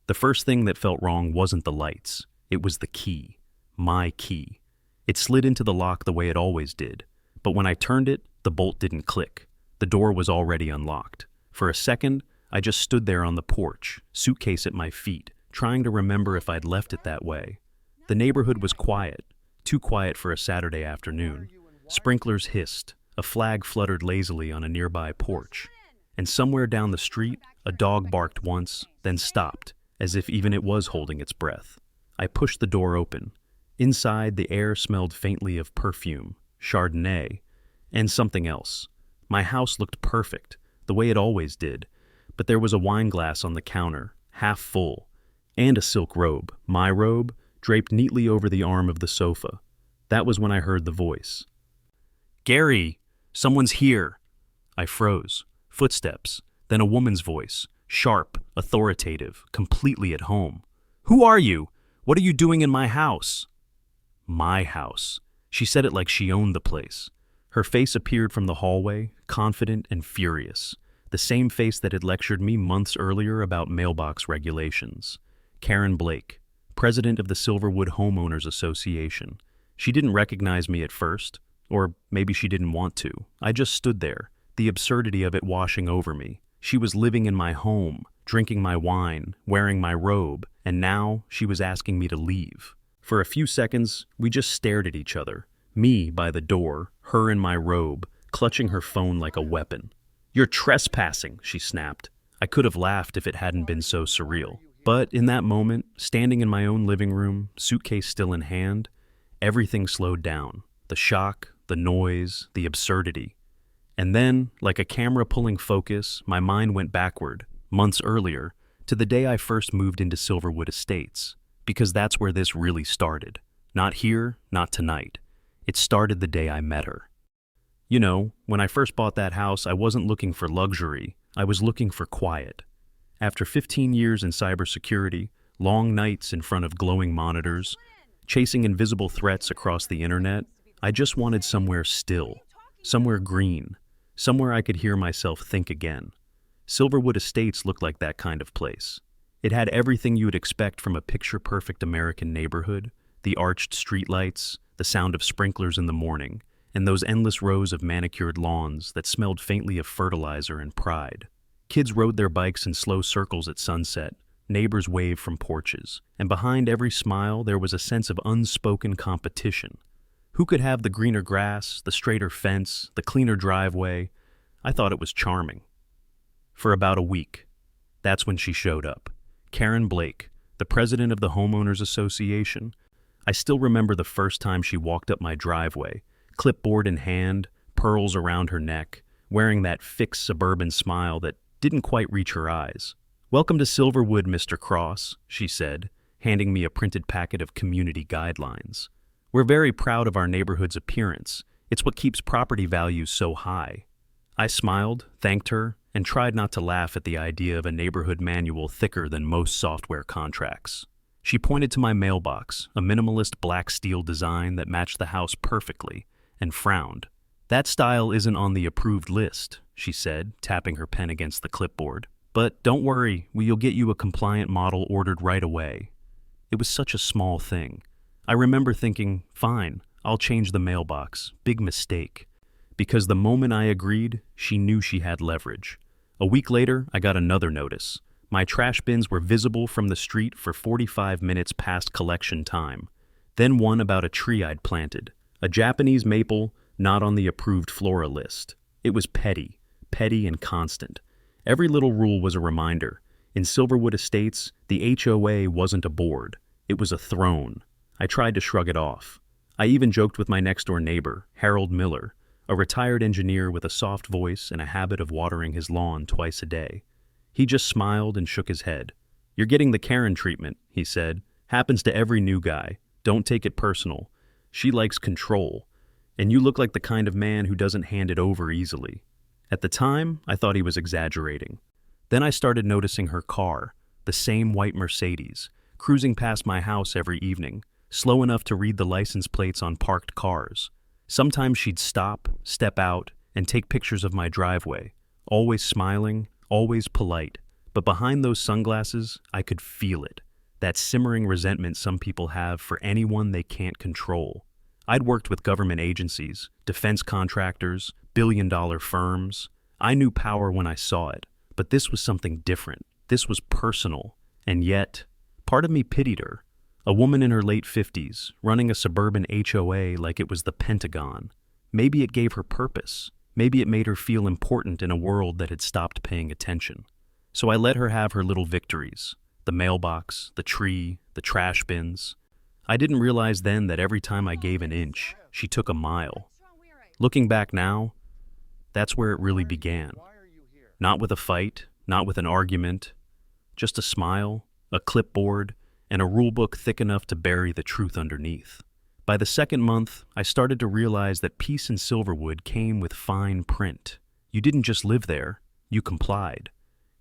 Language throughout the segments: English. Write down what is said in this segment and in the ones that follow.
The first thing that felt wrong wasn't the lights. It was the key. My key. It slid into the lock the way it always did. But when I turned it, the bolt didn't click. The door was already unlocked. For a second, I just stood there on the porch, suitcase at my feet, trying to remember if I'd left it that way. The neighborhood was quiet, too quiet for a Saturday afternoon. Sprinklers hissed, a flag fluttered lazily on a nearby porch. And somewhere down the street, a dog barked once, then stopped, as if even it was holding its breath. I pushed the door open. Inside, the air smelled faintly of perfume, Chardonnay, and something else. My house looked perfect, the way it always did, but there was a wine glass on the counter, half full, and a silk robe, my robe, draped neatly over the arm of the sofa. That was when I heard the voice. "Gary, someone's here." I froze. Footsteps, then a woman's voice, sharp, authoritative, completely at home. "Who are you? What are you doing in my house?" My house. She said it like she owned the place. Her face appeared from the hallway, confident and furious. The same face that had lectured me months earlier about mailbox regulations. Karen Blake, president of the Silverwood Homeowners Association. She didn't recognize me at first, or maybe she didn't want to. I just stood there, the absurdity of it washing over me. She was living in my home, drinking my wine, wearing my robe, and now she was asking me to leave. For a few seconds, we just stared at each other. Me by the door, her in my robe, clutching her phone like a weapon. "You're trespassing," she snapped. I could have laughed if it hadn't been so surreal. But in that moment, standing in my own living room, suitcase still in hand, everything slowed down. The shock, the noise, the absurdity. And then, like a camera pulling focus, my mind went backward, months earlier, to the day I first moved into Silverwood Estates. Because that's where this really started. Not here, not tonight. It started the day I met her. You know, when I first bought that house, I wasn't looking for luxury. I was looking for quiet. After 15 years in cybersecurity, long nights in front of glowing monitors, chasing invisible threats across the internet, I just wanted somewhere still, somewhere green, somewhere I could hear myself think again. Silverwood Estates looked like that kind of place. It had everything you would expect from a picture-perfect American neighborhood, the arched streetlights, the sound of sprinklers in the morning, and those endless rows of manicured lawns that smelled faintly of fertilizer and pride. Kids rode their bikes in slow circles at sunset, neighbors waved from porches, and behind every smile there was a sense of unspoken competition. Who could have the greener grass, the straighter fence, the cleaner driveway? I thought it was charming. For about a week. That's when she showed up. Karen Blake, the president of the Homeowners Association. I still remember the first time she walked up my driveway, clipboard in hand, pearls around her neck, wearing that fixed suburban smile that didn't quite reach her eyes. "Welcome to Silverwood, Mr. Cross," she said, handing me a printed packet of community guidelines. "We're very proud of our neighborhood's appearance. It's what keeps property values so high." I smiled, thanked her, and tried not to laugh at the idea of a neighborhood manual thicker than most software contracts. She pointed to my mailbox, a minimalist black steel design that matched the house perfectly, and frowned. "That style isn't on the approved list," she said, tapping her pen against the clipboard. "But don't worry, we'll get you a compliant model ordered right away." It was such a small thing. I remember thinking, fine, I'll change the mailbox. Big mistake. Because the moment I agreed, she knew she had leverage. A week later, I got another notice. My trash bins were visible from the street for 45 minutes past collection time. Then one about a tree I'd planted. A Japanese maple, not on the approved flora list. It was petty and constant. Every little rule was a reminder. In Silverwood Estates, the HOA wasn't a board. It was a throne. I tried to shrug it off. I even joked with my next-door neighbor, Harold Miller, a retired engineer with a soft voice and a habit of watering his lawn twice a day. He just smiled and shook his head. "You're getting the Karen treatment," he said. "Happens to every new guy. Don't take it personal. She likes control. And you look like the kind of man who doesn't hand it over easily." At the time, I thought he was exaggerating. Then I started noticing her car, the same white Mercedes, cruising past my house every evening, slow enough to read the license plates on parked cars. Sometimes she'd stop, step out, and take pictures of my driveway, always smiling, always polite, But behind those sunglasses, I could feel it. That simmering resentment some people have for anyone they can't control. I'd worked with government agencies, defense contractors, billion-dollar firms. I knew power when I saw it, but this was something different. This was personal. And yet, part of me pitied her. A woman in her late 50s, running a suburban HOA like it was the Pentagon. Maybe it gave her purpose. Maybe it made her feel important in a world that had stopped paying attention. So I let her have her little victories. The mailbox, the tree, the trash bins. I didn't realize then that every time I gave an inch, she took a mile. Looking back now, that's where it really began. Not with a fight, not with an argument, just a smile, a clipboard, and a rulebook thick enough to bury the truth underneath. By the second month, I started to realize that peace in Silverwood came with fine print. You didn't just live there, you complied.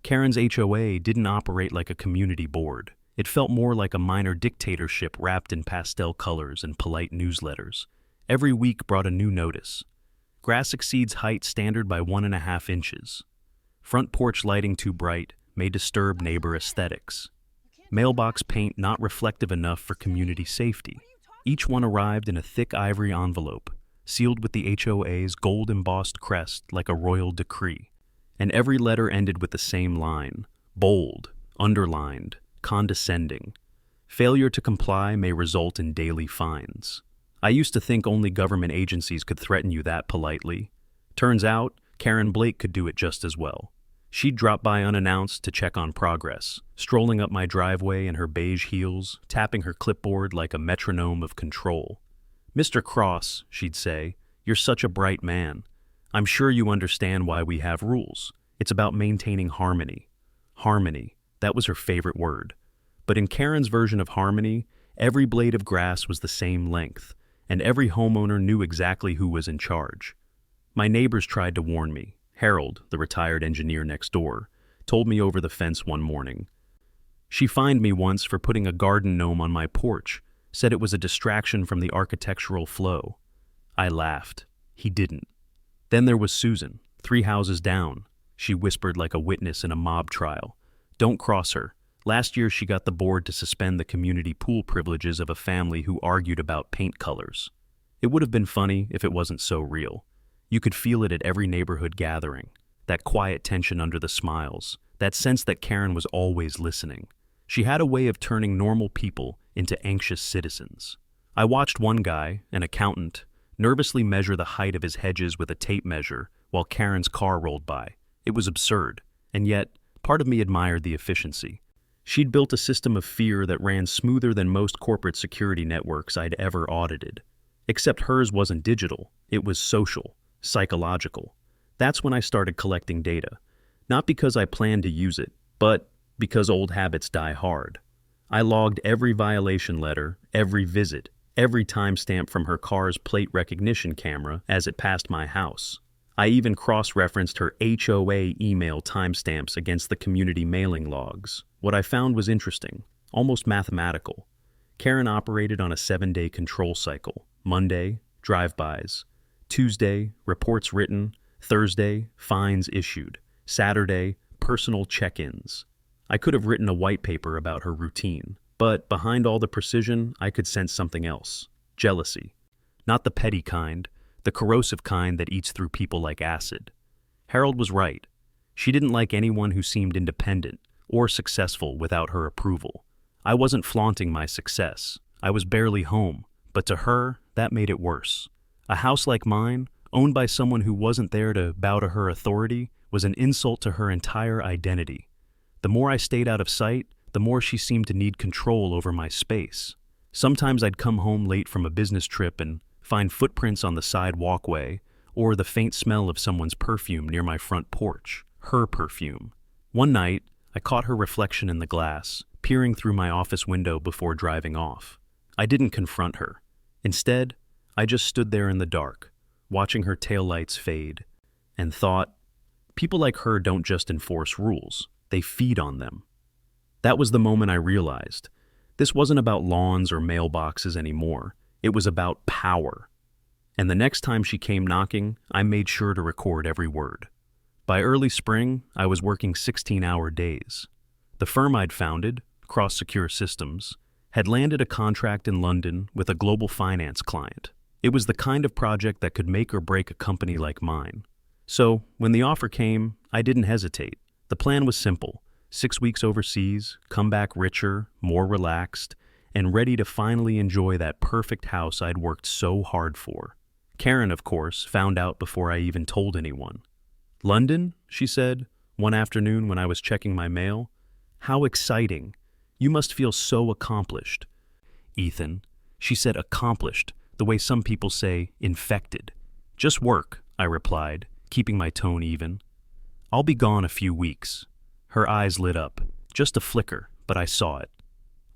Karen's HOA didn't operate like a community board. It felt more like a minor dictatorship wrapped in pastel colors and polite newsletters. Every week brought a new notice. Grass exceeds height standard by 1.5 inches. Front porch lighting too bright may disturb neighbor aesthetics. Mailbox paint not reflective enough for community safety. Each one arrived in a thick ivory envelope, sealed with the HOA's gold-embossed crest like a royal decree. And every letter ended with the same line, bold, underlined, condescending. Failure to comply may result in daily fines. I used to think only government agencies could threaten you that politely. Turns out, Karen Blake could do it just as well. She'd drop by unannounced to check on progress, strolling up my driveway in her beige heels, tapping her clipboard like a metronome of control. "Mr. Cross," she'd say, "you're such a bright man. I'm sure you understand why we have rules. It's about maintaining harmony." Harmony, that was her favorite word. But in Karen's version of harmony, every blade of grass was the same length, and every homeowner knew exactly who was in charge. My neighbors tried to warn me. Harold, the retired engineer next door, told me over the fence one morning. She fined me once for putting a garden gnome on my porch, said it was a distraction from the architectural flow. I laughed. He didn't. Then there was Susan, 3 houses down. She whispered like a witness in a mob trial. "Don't cross her. Last year she got the board to suspend the community pool privileges of a family who argued about paint colors." It would have been funny if it wasn't so real. You could feel it at every neighborhood gathering, that quiet tension under the smiles, that sense that Karen was always listening. She had a way of turning normal people into anxious citizens. I watched one guy, an accountant, nervously measure the height of his hedges with a tape measure while Karen's car rolled by. It was absurd, and yet, part of me admired the efficiency. She'd built a system of fear that ran smoother than most corporate security networks I'd ever audited. Except hers wasn't digital, it was social. Psychological. That's when I started collecting data. Not because I planned to use it, but because old habits die hard. I logged every violation letter, every visit, every timestamp from her car's plate recognition camera as it passed my house. I even cross-referenced her HOA email timestamps against the community mailing logs. What I found was interesting, almost mathematical. Karen operated on a 7-day control cycle. Monday, drive-bys. Tuesday, reports written. Thursday, fines issued. Saturday, personal check-ins. I could have written a white paper about her routine, but behind all the precision, I could sense something else. Jealousy. Not the petty kind, the corrosive kind that eats through people like acid. Harold was right. She didn't like anyone who seemed independent or successful without her approval. I wasn't flaunting my success. I was barely home, but to her, that made it worse. A house like mine, owned by someone who wasn't there to bow to her authority, was an insult to her entire identity. The more I stayed out of sight, the more she seemed to need control over my space. Sometimes I'd come home late from a business trip and find footprints on the side walkway, or the faint smell of someone's perfume near my front porch, her perfume. One night, I caught her reflection in the glass, peering through my office window before driving off. I didn't confront her. Instead, I just stood there in the dark, watching her taillights fade, and thought, people like her don't just enforce rules, they feed on them. That was the moment I realized. This wasn't about lawns or mailboxes anymore. It was about power. And the next time she came knocking, I made sure to record every word. By early spring, I was working 16-hour days. The firm I'd founded, Cross Secure Systems, had landed a contract in London with a global finance client. It was the kind of project that could make or break a company like mine. So, when the offer came, I didn't hesitate. The plan was simple: 6 weeks overseas, come back richer, more relaxed, and ready to finally enjoy that perfect house I'd worked so hard for. Karen, of course, found out before I even told anyone. "London?" she said, one afternoon when I was checking my mail. "How exciting. You must feel so accomplished." "Ethan," she said, accomplished, the way some people say infected. "Just work," I replied, keeping my tone even. "I'll be gone a few weeks." Her eyes lit up. Just a flicker, but I saw it.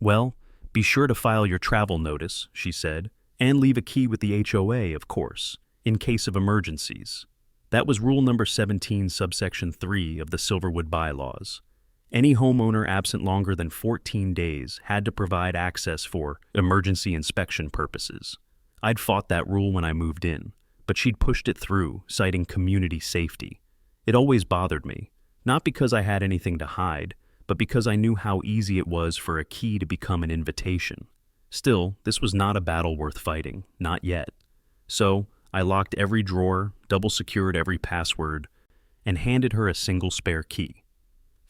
"Well, be sure to file your travel notice," she said, "and leave a key with the HOA, of course, in case of emergencies." That was rule number 17, subsection 3 of the Silverwood bylaws. Any homeowner absent longer than 14 days had to provide access for emergency inspection purposes. I'd fought that rule when I moved in, but she'd pushed it through, citing community safety. It always bothered me, not because I had anything to hide, but because I knew how easy it was for a key to become an invitation. Still, this was not a battle worth fighting, not yet. So, I locked every drawer, double-secured every password, and handed her a single spare key.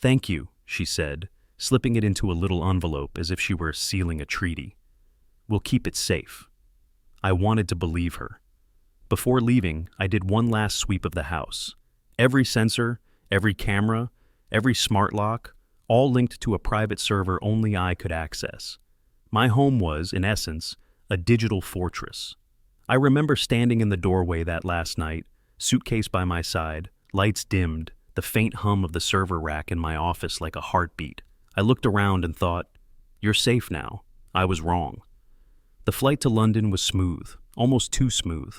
"Thank you," she said, slipping it into a little envelope as if she were sealing a treaty. "We'll keep it safe." I wanted to believe her. Before leaving, I did one last sweep of the house. Every sensor, every camera, every smart lock, all linked to a private server only I could access. My home was, in essence, a digital fortress. I remember standing in the doorway that last night, suitcase by my side, lights dimmed, the faint hum of the server rack in my office like a heartbeat. I looked around and thought, "You're safe now." I was wrong. The flight to London was smooth, almost too smooth.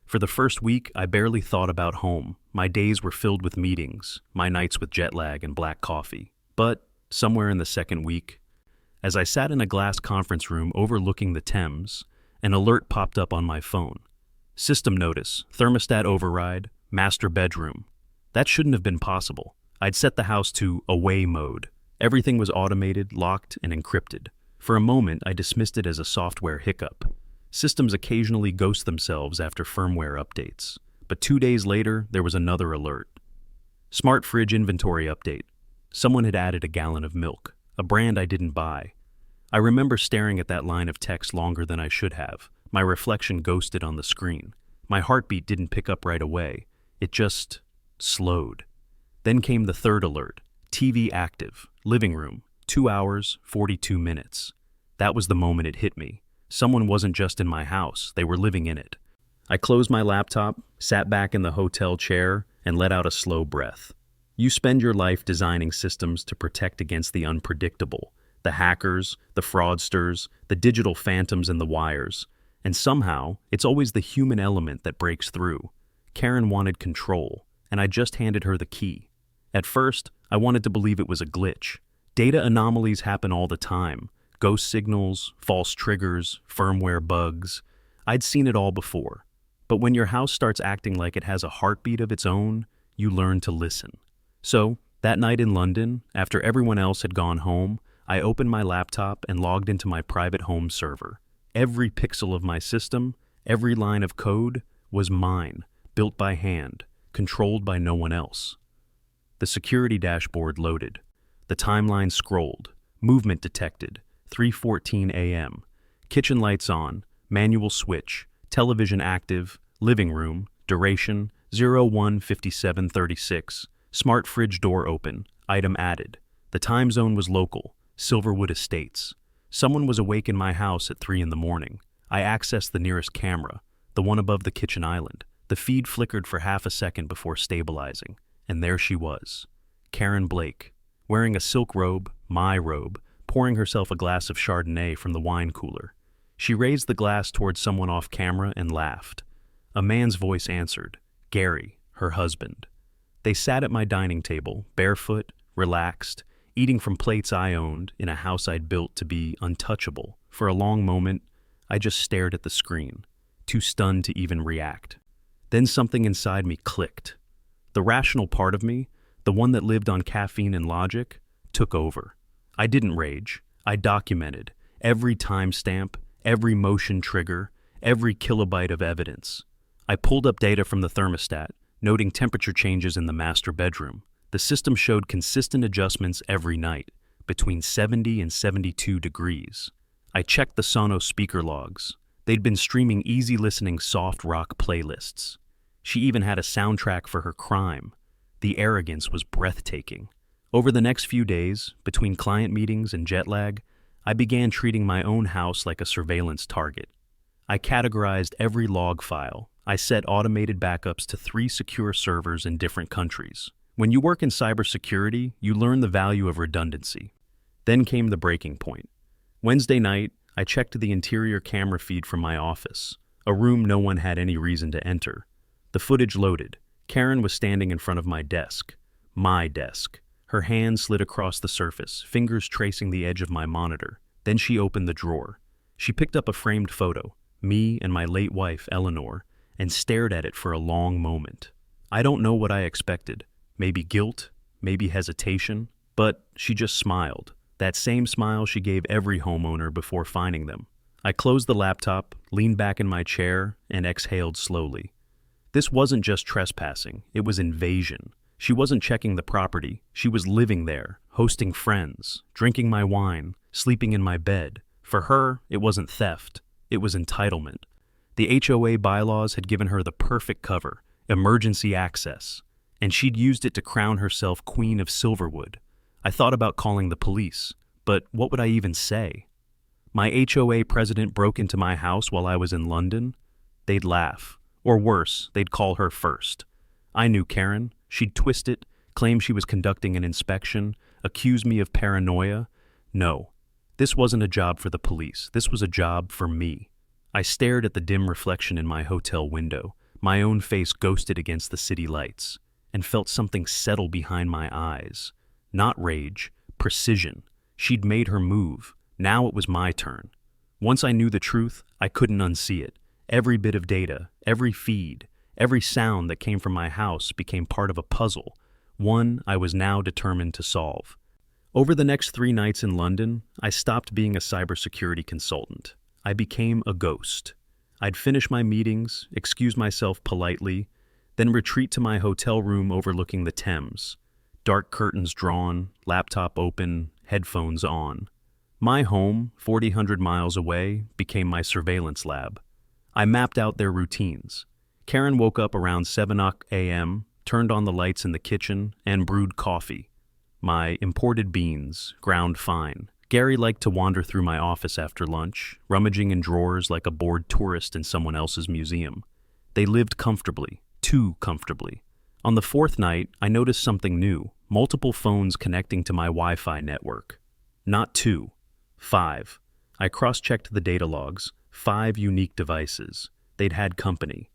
For the first week, I barely thought about home. My days were filled with meetings, my nights with jet lag and black coffee. But, somewhere in the second week, as I sat in a glass conference room overlooking the Thames, an alert popped up on my phone. "System notice, thermostat override, master bedroom." That shouldn't have been possible. I'd set the house to away mode. Everything was automated, locked, and encrypted. For a moment, I dismissed it as a software hiccup. Systems occasionally ghost themselves after firmware updates. But 2 days later, there was another alert. Smart fridge inventory update. Someone had added a gallon of milk, a brand I didn't buy. I remember staring at that line of text longer than I should have. My reflection ghosted on the screen. My heartbeat didn't pick up right away. It just slowed. Then came the third alert. TV active. Living room. 2 hours, 42 minutes. That was the moment it hit me. Someone wasn't just in my house, they were living in it. I closed my laptop, sat back in the hotel chair, and let out a slow breath. You spend your life designing systems to protect against the unpredictable, the hackers, the fraudsters, the digital phantoms in the wires, and somehow, it's always the human element that breaks through. Karen wanted control, and I just handed her the key. At first, I wanted to believe it was a glitch. Data anomalies happen all the time. Ghost signals, false triggers, firmware bugs. I'd seen it all before. But when your house starts acting like it has a heartbeat of its own, you learn to listen. So, that night in London, after everyone else had gone home, I opened my laptop and logged into my private home server. Every pixel of my system, every line of code, was mine, built by hand, controlled by no one else. The security dashboard loaded. The timeline scrolled. Movement detected. 3:14 a.m. Kitchen lights on. Manual switch. Television active. Living room. Duration 01:57:36. Smart fridge door open. Item added. The time zone was local. Silverwood Estates. Someone was awake in my house at 3 in the morning. I accessed the nearest camera, the one above the kitchen island. The feed flickered for half a second before stabilizing, and there she was. Karen Blake, wearing a silk robe, my robe, pouring herself a glass of Chardonnay from the wine cooler. She raised the glass towards someone off camera and laughed. A man's voice answered, Gary, her husband. They sat at my dining table, barefoot, relaxed, eating from plates I owned in a house I'd built to be untouchable. For a long moment, I just stared at the screen, too stunned to even react. Then something inside me clicked. The rational part of me, the one that lived on caffeine and logic, took over. I didn't rage. I documented every timestamp, every motion trigger, every kilobyte of evidence. I pulled up data from the thermostat, noting temperature changes in the master bedroom. The system showed consistent adjustments every night, between 70 and 72 degrees. I checked the Sonos speaker logs. They'd been streaming easy listening soft rock playlists. She even had a soundtrack for her crime. The arrogance was breathtaking. Over the next few days, between client meetings and jet lag, I began treating my own house like a surveillance target. I categorized every log file. I set automated backups to 3 secure servers in different countries. When you work in cybersecurity, you learn the value of redundancy. Then came the breaking point. Wednesday night, I checked the interior camera feed from my office, a room no one had any reason to enter. The footage loaded. Karen was standing in front of my desk. My desk. Her hand slid across the surface, fingers tracing the edge of my monitor. Then she opened the drawer. She picked up a framed photo, me and my late wife, Eleanor, and stared at it for a long moment. I don't know what I expected. Maybe guilt, maybe hesitation, but she just smiled. That same smile she gave every homeowner before finding them. I closed the laptop, leaned back in my chair, and exhaled slowly. This wasn't just trespassing, it was invasion. She wasn't checking the property, she was living there, hosting friends, drinking my wine, sleeping in my bed. For her, it wasn't theft, it was entitlement. The HOA bylaws had given her the perfect cover, emergency access, and she'd used it to crown herself Queen of Silverwood. I thought about calling the police, but what would I even say? My HOA president broke into my house while I was in London? They'd laugh. Or worse, they'd call her first. I knew Karen. She'd twist it, claim she was conducting an inspection, accuse me of paranoia. No, this wasn't a job for the police. This was a job for me. I stared at the dim reflection in my hotel window, my own face ghosted against the city lights, and felt something settle behind my eyes. Not rage, precision. She'd made her move. Now it was my turn. Once I knew the truth, I couldn't unsee it. Every bit of data, every feed, every sound that came from my house became part of a puzzle, one I was now determined to solve. Over the next 3 nights in London, I stopped being a cybersecurity consultant. I became a ghost. I'd finish my meetings, excuse myself politely, then retreat to my hotel room overlooking the Thames. Dark curtains drawn, laptop open, headphones on. My home, 4,000 miles away, became my surveillance lab. I mapped out their routines. Karen woke up around 7 a.m., turned on the lights in the kitchen, and brewed coffee. My imported beans, ground fine. Gary liked to wander through my office after lunch, rummaging in drawers like a bored tourist in someone else's museum. They lived comfortably, too comfortably. On the 4th night, I noticed something new, multiple phones connecting to my Wi-Fi network. Not 2, 5. I cross-checked the data logs, 5 unique devices. They'd had company.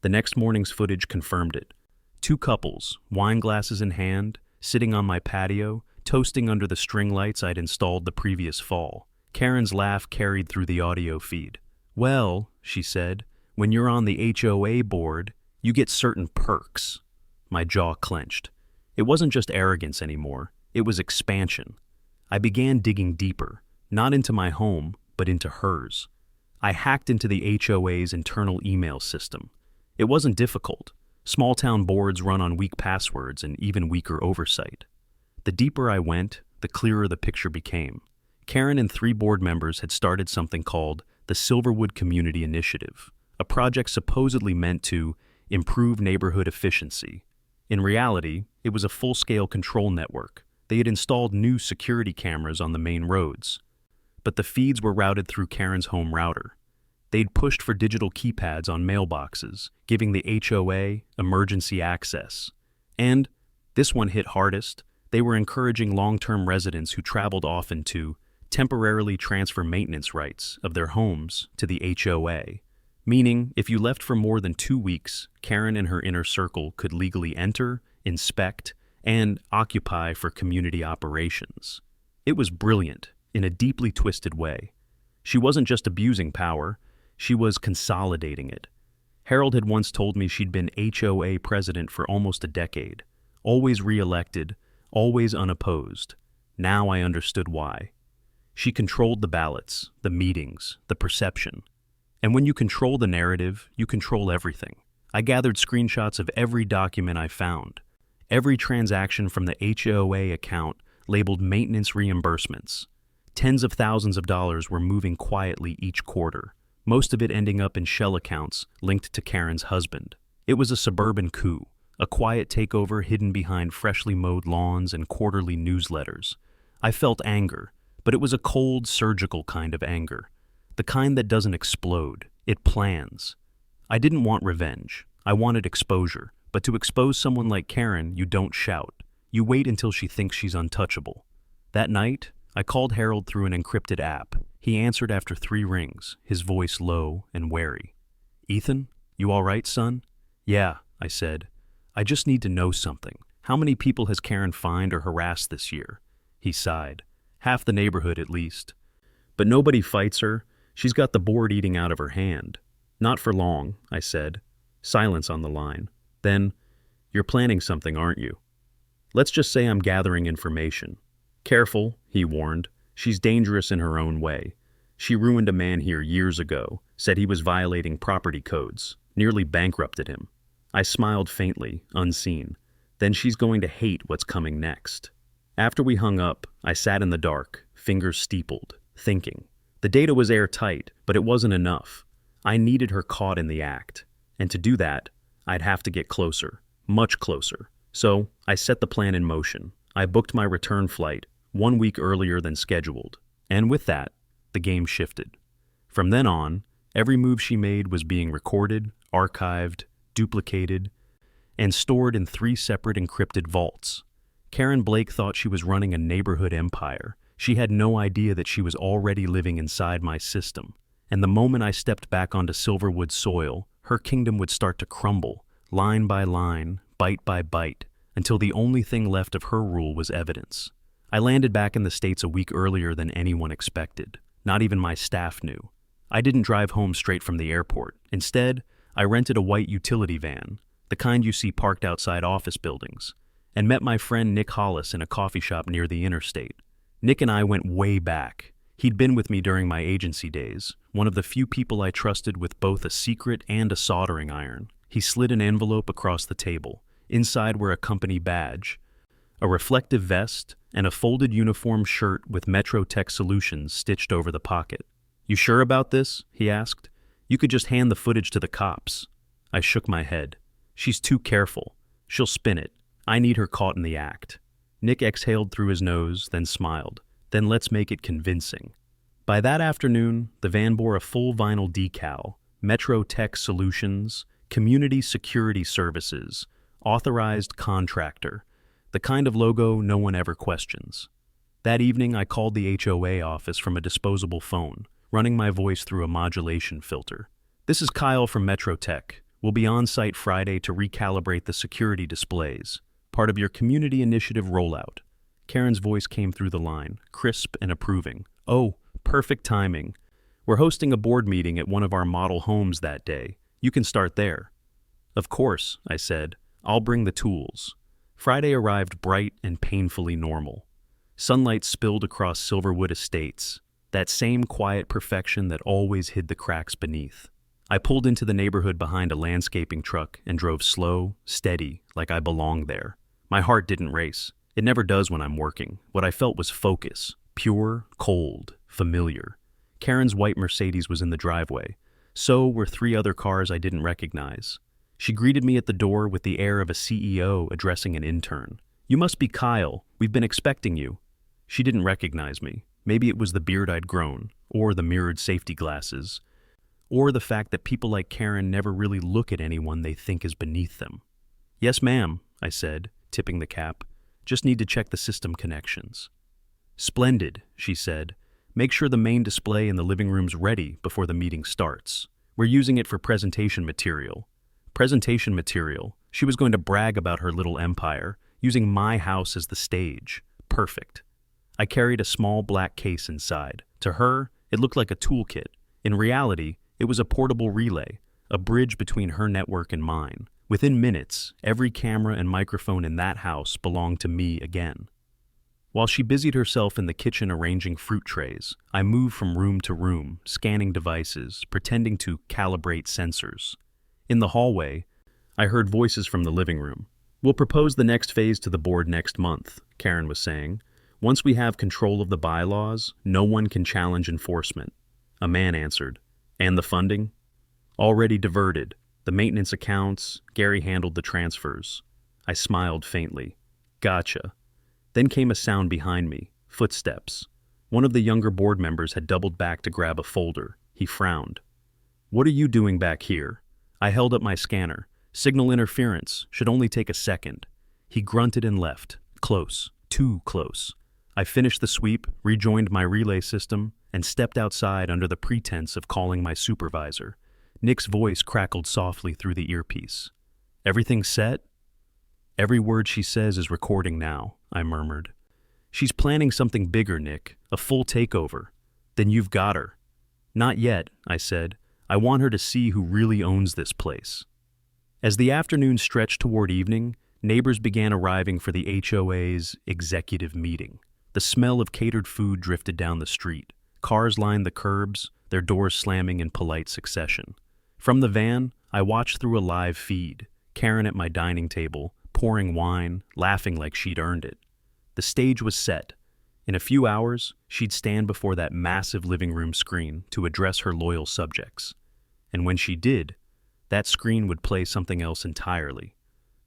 The next morning's footage confirmed it. 2 couples, wine glasses in hand, sitting on my patio, toasting under the string lights I'd installed the previous fall. Karen's laugh carried through the audio feed. Well, she said, when you're on the HOA board, you get certain perks. My jaw clenched. It wasn't just arrogance anymore. It was expansion. I began digging deeper, not into my home, but into hers. I hacked into the HOA's internal email system. It wasn't difficult. Small-town boards run on weak passwords and even weaker oversight. The deeper I went, the clearer the picture became. Karen and 3 board members had started something called the Silverwood Community Initiative, a project supposedly meant to improve neighborhood efficiency. In reality, it was a full-scale control network. They had installed new security cameras on the main roads, but the feeds were routed through Karen's home router. They'd pushed for digital keypads on mailboxes, giving the HOA emergency access. And, this one hit hardest, they were encouraging long-term residents who traveled often to temporarily transfer maintenance rights of their homes to the HOA. Meaning, if you left for more than 2 weeks, Karen and her inner circle could legally enter, inspect, and occupy for community operations. It was brilliant, in a deeply twisted way. She wasn't just abusing power, she was consolidating it. Harold had once told me she'd been HOA president for almost a decade, always re-elected, always unopposed. Now I understood why. She controlled the ballots, the meetings, the perception. And when you control the narrative, you control everything. I gathered screenshots of every document I found. Every transaction from the HOA account labeled maintenance reimbursements. Tens of thousands of dollars were moving quietly each quarter, most of it ending up in shell accounts linked to Karen's husband. It was a suburban coup, a quiet takeover hidden behind freshly mowed lawns and quarterly newsletters. I felt anger, but it was a cold, surgical kind of anger. The kind that doesn't explode, it plans. I didn't want revenge. I wanted exposure. But to expose someone like Karen, you don't shout. You wait until she thinks she's untouchable. That night, I called Harold through an encrypted app. He answered after 3 rings, his voice low and wary. "Ethan, you all right, son?" "Yeah," I said. "I just need to know something. How many people has Karen fined or harassed this year?" He sighed. "Half the neighborhood, at least. But nobody fights her. She's got the board eating out of her hand." "Not for long," I said. Silence on the line. Then, "You're planning something, aren't you?" "Let's just say I'm gathering information." "Careful," he warned. "She's dangerous in her own way. She ruined a man here years ago, said he was violating property codes, nearly bankrupted him." I smiled faintly, unseen. "Then she's going to hate what's coming next." After we hung up, I sat in the dark, fingers steepled, thinking. The data was airtight, but it wasn't enough. I needed her caught in the act. And to do that, I'd have to get closer, much closer. So I set the plan in motion. I booked my return flight 1 week earlier than scheduled. And with that, the game shifted. From then on, every move she made was being recorded, archived, duplicated, and stored in 3 separate encrypted vaults. Karen Blake thought she was running a neighborhood empire. She had no idea that she was already living inside my system. And the moment I stepped back onto Silverwood soil, her kingdom would start to crumble, line by line, bite by bite, until the only thing left of her rule was evidence. I landed back in the States a week earlier than anyone expected. Not even my staff knew. I didn't drive home straight from the airport. Instead, I rented a white utility van, the kind you see parked outside office buildings, and met my friend Nick Hollis in a coffee shop near the interstate. Nick and I went way back. He'd been with me during my agency days, one of the few people I trusted with both a secret and a soldering iron. He slid an envelope across the table. Inside were a company badge, a reflective vest, and a folded uniform shirt with Metro Tech Solutions stitched over the pocket. "You sure about this?" he asked. "You could just hand the footage to the cops." I shook my head. "She's too careful. She'll spin it. I need her caught in the act." Nick exhaled through his nose, then smiled. "Then let's make it convincing." By that afternoon, the van bore a full vinyl decal, Metro Tech Solutions, Community Security Services, Authorized Contractor, the kind of logo no one ever questions. That evening, I called the HOA office from a disposable phone, running my voice through a modulation filter. "This is Kyle from Metro Tech. We'll be on site Friday to recalibrate the security displays, part of your community initiative rollout." Karen's voice came through the line, crisp and approving. "Oh, perfect timing. We're hosting a board meeting at one of our model homes that day. You can start there." "Of course," I said. "I'll bring the tools." Friday arrived bright and painfully normal. Sunlight spilled across Silverwood Estates, that same quiet perfection that always hid the cracks beneath. I pulled into the neighborhood behind a landscaping truck and drove slow, steady, like I belonged there. My heart didn't race. It never does when I'm working. What I felt was focus, pure, cold, familiar. Karen's white Mercedes was in the driveway. So were 3 other cars I didn't recognize. She greeted me at the door with the air of a CEO addressing an intern. "You must be Kyle. We've been expecting you." She didn't recognize me. Maybe it was the beard I'd grown, or the mirrored safety glasses, or the fact that people like Karen never really look at anyone they think is beneath them. "Yes, ma'am," I said, tipping the cap. "Just need to check the system connections." "Splendid," she said. "Make sure the main display in the living room's ready before the meeting starts. We're using it for presentation material." Presentation material. She was going to brag about her little empire, using my house as the stage. Perfect. I carried a small black case inside. To her, it looked like a toolkit. In reality, it was a portable relay, a bridge between her network and mine. Within minutes, every camera and microphone in that house belonged to me again. While she busied herself in the kitchen arranging fruit trays, I moved from room to room, scanning devices, pretending to calibrate sensors. In the hallway, I heard voices from the living room. "We'll propose the next phase to the board next month," Karen was saying. "Once we have control of the bylaws, no one can challenge enforcement." A man answered. "And the funding?" "Already diverted. The maintenance accounts, Gary handled the transfers." I smiled faintly. "Gotcha." Then came a sound behind me, footsteps. One of the younger board members had doubled back to grab a folder. He frowned. "What are you doing back here?" I held up my scanner. "Signal interference. Should only take a second." He grunted and left. Close. Too close. I finished the sweep, rejoined my relay system, and stepped outside under the pretense of calling my supervisor. Nick's voice crackled softly through the earpiece. "Everything set?" "Every word she says is recording now," I murmured. "She's planning something bigger, Nick. A full takeover." "Then you've got her." "Not yet," I said. "I want her to see who really owns this place." As the afternoon stretched toward evening, neighbors began arriving for the HOA's executive meeting. The smell of catered food drifted down the street. Cars lined the curbs, their doors slamming in polite succession. From the van, I watched through a live feed, Karen at my dining table, pouring wine, laughing like she'd earned it. The stage was set. In a few hours, she'd stand before that massive living room screen to address her loyal subjects. And when she did, that screen would play something else entirely.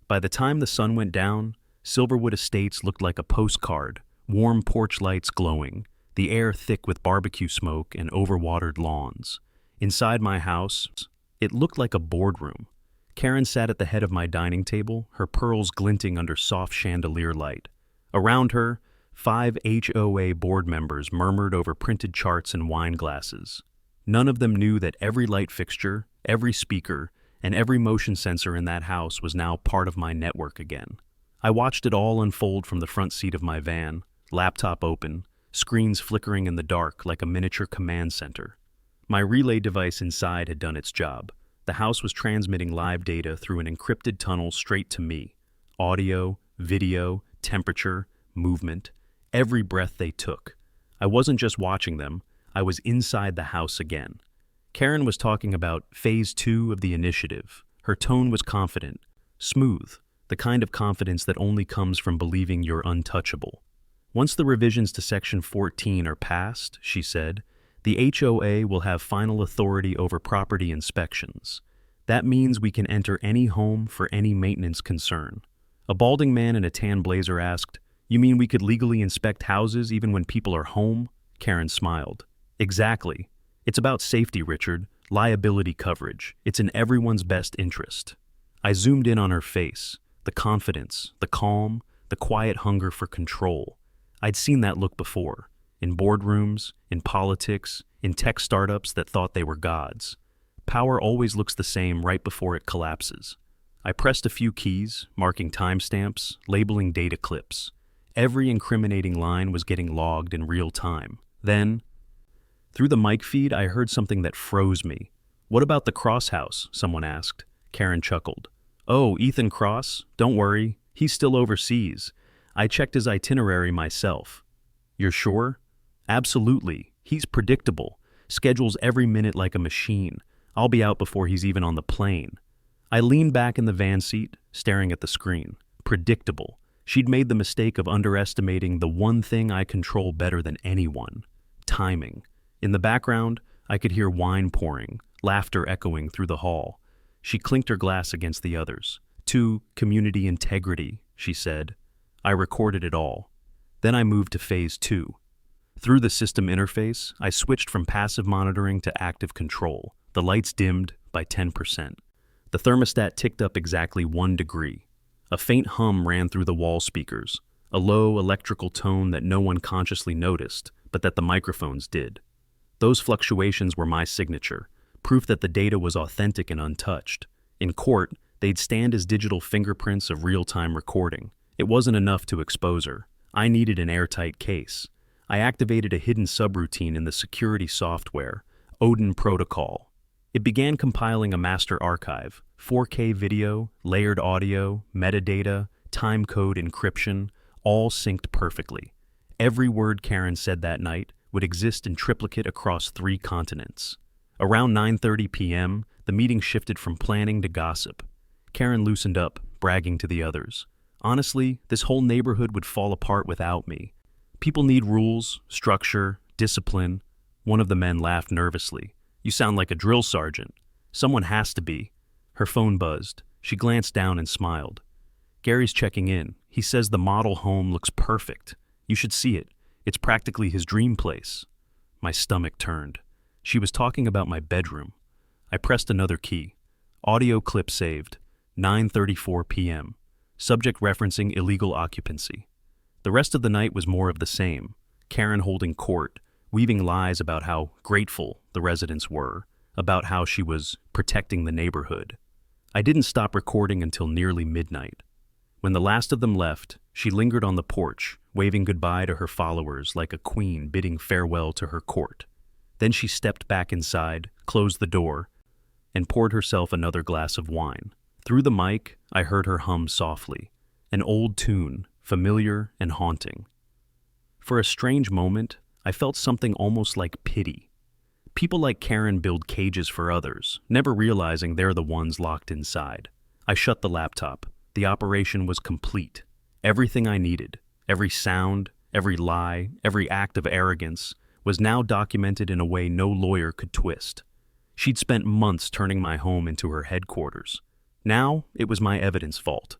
By the time the sun went down, Silverwood Estates looked like a postcard, warm porch lights glowing, the air thick with barbecue smoke and overwatered lawns. Inside my house, it looked like a boardroom. Karen sat at the head of my dining table, her pearls glinting under soft chandelier light. Around her, 5 HOA board members murmured over printed charts and wine glasses. None of them knew that every light fixture, every speaker, and every motion sensor in that house was now part of my network again. I watched it all unfold from the front seat of my van, laptop open, screens flickering in the dark like a miniature command center. My relay device inside had done its job. The house was transmitting live data through an encrypted tunnel straight to me. Audio, video, temperature, movement, every breath they took. I wasn't just watching them, I was inside the house again. Karen was talking about phase 2 of the initiative. Her tone was confident, smooth, the kind of confidence that only comes from believing you're untouchable. "Once the revisions to Section 14 are passed," she said, "the HOA will have final authority over property inspections. That means we can enter any home for any maintenance concern." A balding man in a tan blazer asked, "You mean we could legally inspect houses even when people are home?" Karen smiled. "Exactly. It's about safety, Richard, liability coverage. It's in everyone's best interest." I zoomed in on her face, the confidence, the calm, the quiet hunger for control. I'd seen that look before, in boardrooms, in politics, in tech startups that thought they were gods. Power always looks the same right before it collapses. I pressed a few keys, marking timestamps, labeling data clips. Every incriminating line was getting logged in real time. Then, through the mic feed, I heard something that froze me. "What about the Cross house?" someone asked. Karen chuckled. "Oh, Ethan Cross? Don't worry. He's still overseas. I checked his itinerary myself." "You're sure?" "Absolutely. He's predictable. Schedules every minute like a machine. I'll be out before he's even on the plane." I leaned back in the van seat, staring at the screen. Predictable. She'd made the mistake of underestimating the one thing I control better than anyone: timing. In the background, I could hear wine pouring, laughter echoing through the hall. She clinked her glass against the others. "To community integrity," she said. I recorded it all. Then I moved to phase 2. Through the system interface, I switched from passive monitoring to active control. The lights dimmed by 10%. The thermostat ticked up exactly 1 degree. A faint hum ran through the wall speakers, a low electrical tone that no one consciously noticed, but that the microphones did. Those fluctuations were my signature, proof that the data was authentic and untouched. In court, they'd stand as digital fingerprints of real-time recording. It wasn't enough to expose her. I needed an airtight case. I activated a hidden subroutine in the security software, Odin Protocol. It began compiling a master archive, 4K video, layered audio, metadata, timecode encryption, all synced perfectly. Every word Karen said that night would exist in triplicate across 3 continents. Around 9:30 p.m., the meeting shifted from planning to gossip. Karen loosened up, bragging to the others. Honestly, this whole neighborhood would fall apart without me. People need rules, structure, discipline. One of the men laughed nervously. You sound like a drill sergeant. Someone has to be. Her phone buzzed. She glanced down and smiled. Gary's checking in. He says the model home looks perfect. You should see it. It's practically his dream place. My stomach turned. She was talking about my bedroom. I pressed another key. Audio clip saved. 9:34 p.m. Subject referencing illegal occupancy. The rest of the night was more of the same. Karen holding court, weaving lies about how grateful the residents were, about how she was protecting the neighborhood. I didn't stop recording until nearly midnight. When the last of them left, she lingered on the porch, waving goodbye to her followers like a queen bidding farewell to her court. Then she stepped back inside, closed the door, and poured herself another glass of wine. Through the mic, I heard her hum softly, an old tune, familiar and haunting. For a strange moment, I felt something almost like pity. People like Karen build cages for others, never realizing they're the ones locked inside. I shut the laptop. The operation was complete. Everything I needed, every sound, every lie, every act of arrogance, was now documented in a way no lawyer could twist. She'd spent months turning my home into her headquarters. Now, it was my evidence vault.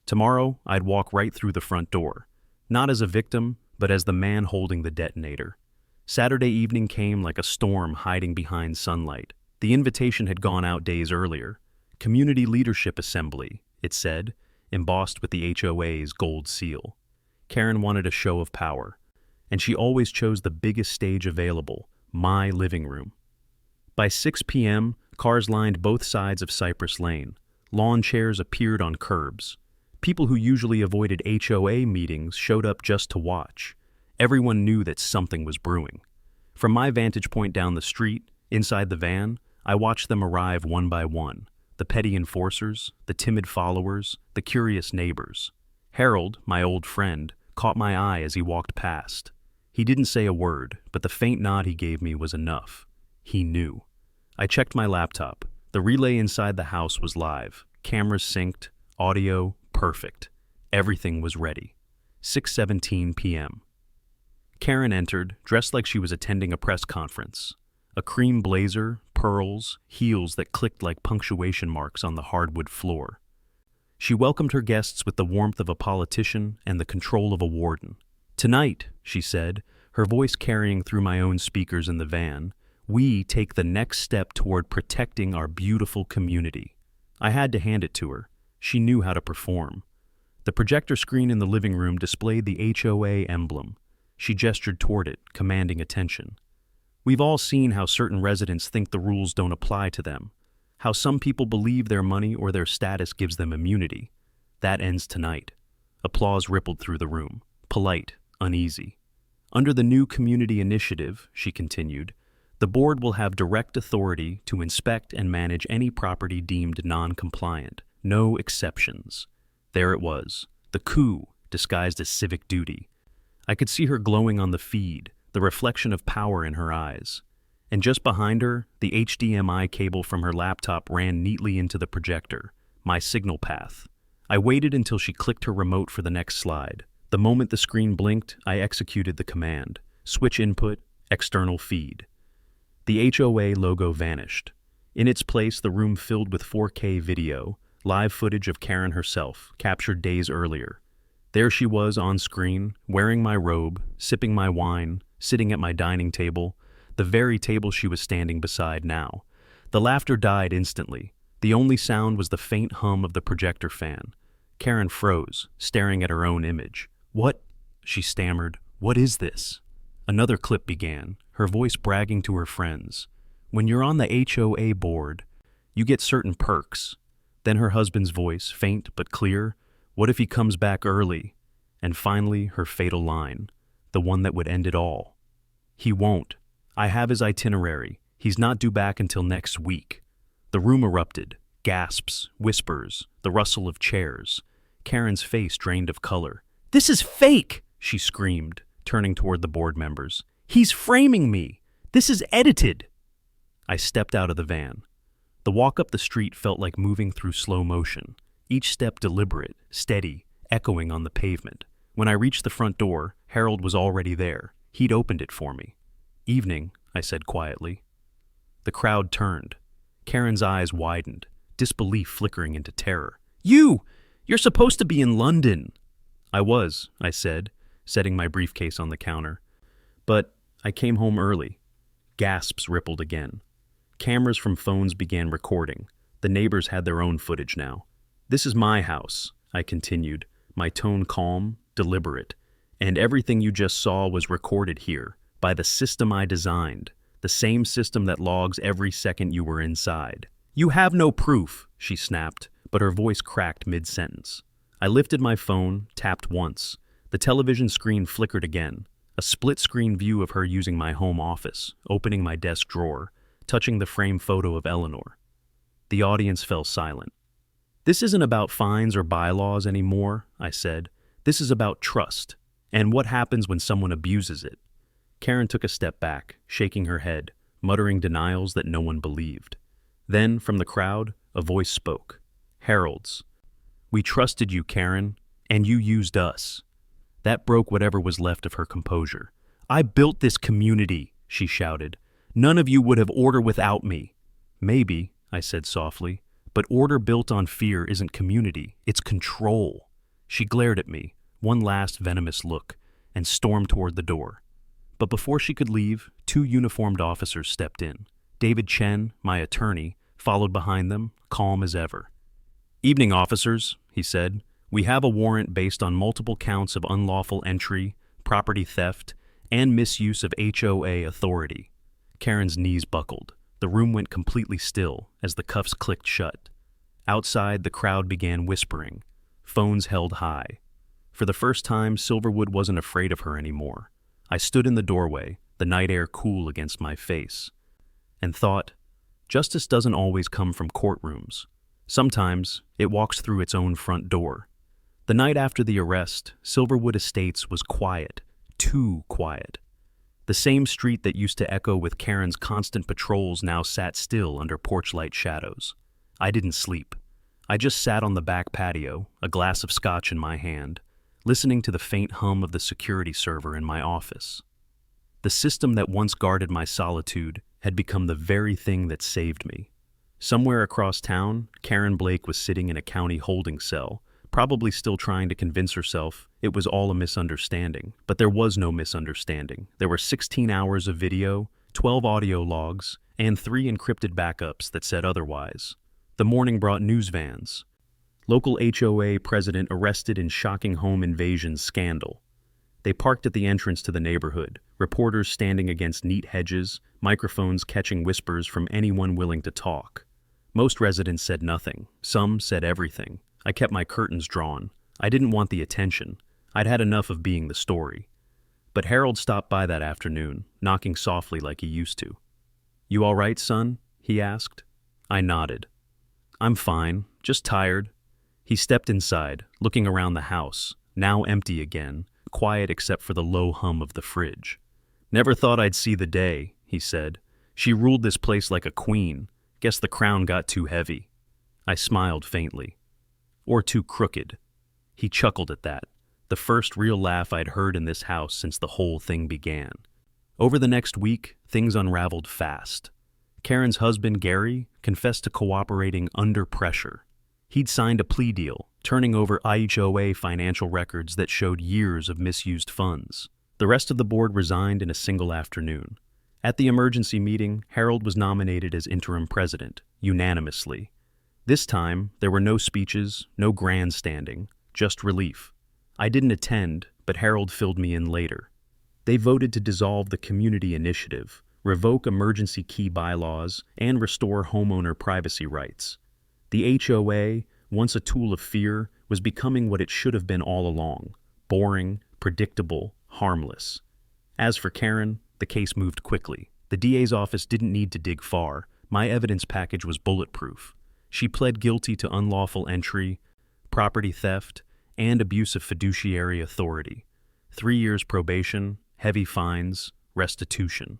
Tomorrow, I'd walk right through the front door, not as a victim, but as the man holding the detonator. Saturday evening came like a storm hiding behind sunlight. The invitation had gone out days earlier. Community Leadership Assembly, it said, embossed with the HOA's gold seal. Karen wanted a show of power, and she always chose the biggest stage available, my living room. By 6 p.m., cars lined both sides of Cypress Lane. Lawn chairs appeared on curbs. People who usually avoided HOA meetings showed up just to watch. Everyone knew that something was brewing. From my vantage point down the street, inside the van, I watched them arrive one by one. The petty enforcers, the timid followers, the curious neighbors. Harold, my old friend, caught my eye as he walked past. He didn't say a word, but the faint nod he gave me was enough. He knew. I checked my laptop. The relay inside the house was live. Cameras synced, audio perfect. Everything was ready. 6:17 p.m. Karen entered, dressed like she was attending a press conference. A cream blazer, pearls, heels that clicked like punctuation marks on the hardwood floor. She welcomed her guests with the warmth of a politician and the control of a warden. Tonight, she said, her voice carrying through my own speakers in the van, we take the next step toward protecting our beautiful community. I had to hand it to her. She knew how to perform. The projector screen in the living room displayed the HOA emblem. She gestured toward it, commanding attention. We've all seen how certain residents think the rules don't apply to them, how some people believe their money or their status gives them immunity. That ends tonight. Applause rippled through the room, polite, uneasy. Under the new community initiative, she continued, the board will have direct authority to inspect and manage any property deemed non-compliant. No exceptions. There it was, the coup disguised as civic duty. I could see her glowing on the feed, the reflection of power in her eyes. And just behind her, the HDMI cable from her laptop ran neatly into the projector, my signal path. I waited until she clicked her remote for the next slide. The moment the screen blinked, I executed the command. Switch input, external feed. The HOA logo vanished. In its place, the room filled with 4K video, live footage of Karen herself, captured days earlier. There she was on screen, wearing my robe, sipping my wine, sitting at my dining table, the very table she was standing beside now. The laughter died instantly. The only sound was the faint hum of the projector fan. Karen froze, staring at her own image. What? She stammered. What is this? Another clip began, her voice bragging to her friends. When you're on the HOA board, you get certain perks. Then her husband's voice, faint but clear. What if he comes back early? And finally, her fatal line, the one that would end it all. He won't. I have his itinerary. He's not due back until next week. The room erupted. Gasps, whispers, the rustle of chairs. Karen's face drained of color. This is fake, she screamed, turning toward the board members. "He's framing me! This is edited!" I stepped out of the van. The walk up the street felt like moving through slow motion, each step deliberate, steady, echoing on the pavement. When I reached the front door, Harold was already there. He'd opened it for me. "Evening," I said quietly. The crowd turned. Karen's eyes widened, disbelief flickering into terror. You're supposed to be in London." "I was," I said, setting my briefcase on the counter. "But I came home early." Gasps rippled again. Cameras from phones began recording. The neighbors had their own footage now. "This is my house," I continued, my tone calm, deliberate. "And everything you just saw was recorded here, by the system I designed, the same system that logs every second you were inside." "You have no proof," she snapped, but her voice cracked mid-sentence. I lifted my phone, tapped once. The television screen flickered again, a split-screen view of her using my home office, opening my desk drawer, touching the framed photo of Eleanor. The audience fell silent. "This isn't about fines or bylaws anymore," I said. "This is about trust, and what happens when someone abuses it." Karen took a step back, shaking her head, muttering denials that no one believed. Then, from the crowd, a voice spoke. "Harold's. We trusted you, Karen, and you used us." That broke whatever was left of her composure. "I built this community," she shouted. "None of you would have order without me." "Maybe," I said softly, "but order built on fear isn't community, it's control." She glared at me, one last venomous look, and stormed toward the door. But before she could leave, 2 uniformed officers stepped in. David Chen, my attorney, followed behind them, calm as ever. "Evening, officers," he said. "We have a warrant based on multiple counts of unlawful entry, property theft, and misuse of HOA authority." Karen's knees buckled. The room went completely still as the cuffs clicked shut. Outside, the crowd began whispering, phones held high. For the first time, Silverwood wasn't afraid of her anymore. I stood in the doorway, the night air cool against my face, and thought, justice doesn't always come from courtrooms. Sometimes it walks through its own front door. The night after the arrest, Silverwood Estates was quiet, too quiet. The same street that used to echo with Karen's constant patrols now sat still under porch-light shadows. I didn't sleep. I just sat on the back patio, a glass of scotch in my hand, listening to the faint hum of the security server in my office. The system that once guarded my solitude had become the very thing that saved me. Somewhere across town, Karen Blake was sitting in a county holding cell, probably still trying to convince herself it was all a misunderstanding. But there was no misunderstanding. There were 16 hours of video, 12 audio logs, and 3 encrypted backups that said otherwise. The morning brought news vans. Local HOA president arrested in shocking home invasion scandal. They parked at the entrance to the neighborhood, reporters standing against neat hedges, microphones catching whispers from anyone willing to talk. Most residents said nothing. Some said everything. I kept my curtains drawn. I didn't want the attention. I'd had enough of being the story. But Harold stopped by that afternoon, knocking softly like he used to. "You all right, son?" he asked. I nodded. "I'm fine, just tired." He stepped inside, looking around the house, now empty again, quiet except for the low hum of the fridge. "Never thought I'd see the day," he said. "She ruled this place like a queen. Guess the crown got too heavy." I smiled faintly. "Or too crooked." He chuckled at that, the first real laugh I'd heard in this house since the whole thing began. Over the next week, things unraveled fast. Karen's husband, Gary, confessed to cooperating under pressure. He'd signed a plea deal, turning over HOA financial records that showed years of misused funds. The rest of the board resigned in a single afternoon. At the emergency meeting, Harold was nominated as interim president, unanimously. This time, there were no speeches, no grandstanding, just relief. I didn't attend, but Harold filled me in later. They voted to dissolve the community initiative, revoke emergency key bylaws, and restore homeowner privacy rights. The HOA, once a tool of fear, was becoming what it should have been all along: boring, predictable, harmless. As for Karen, the case moved quickly. The DA's office didn't need to dig far. My evidence package was bulletproof. She pled guilty to unlawful entry, property theft, and abuse of fiduciary authority. 3 years probation, heavy fines, restitution.